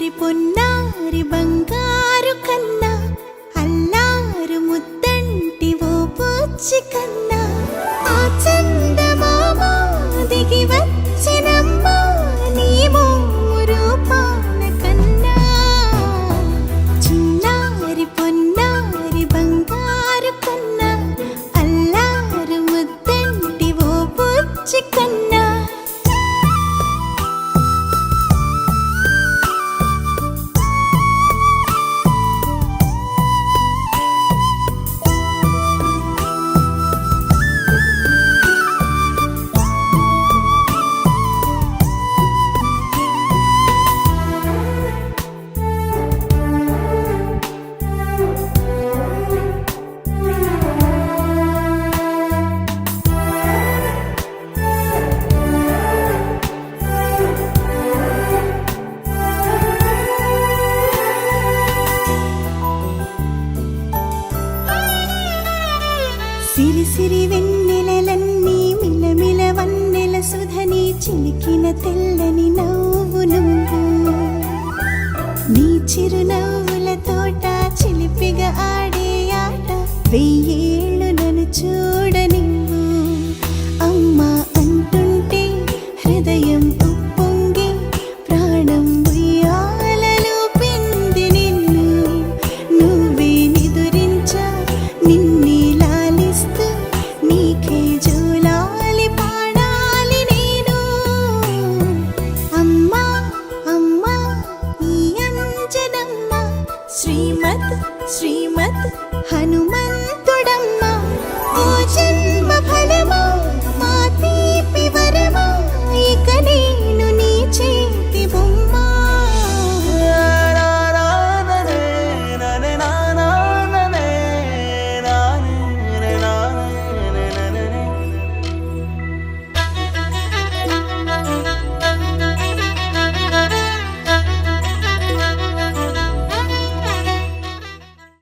చిన్నారి పొన్నారి బంగారు కన్నా అల్లారు ముద్దంటి ఓ పుచ్చి కన్నా ఆ చందమామ దిగి వచ్చినమ్మా నీ రూపాన కన్నా చిన్నారి పొన్నారి బంగారు కన్నా అల్లారు ముద్దంటి ఓ పుచ్చి కన్నా సిరి సిరి వెన్నెలలన్నీ మిలమిల వన్నెల సుధని చిలికిన తెల్లని నవ్వు నువ్వు నీ చిరునవ్వుల తోట చిలిపిగా ఆడే ఆట వెయ్యే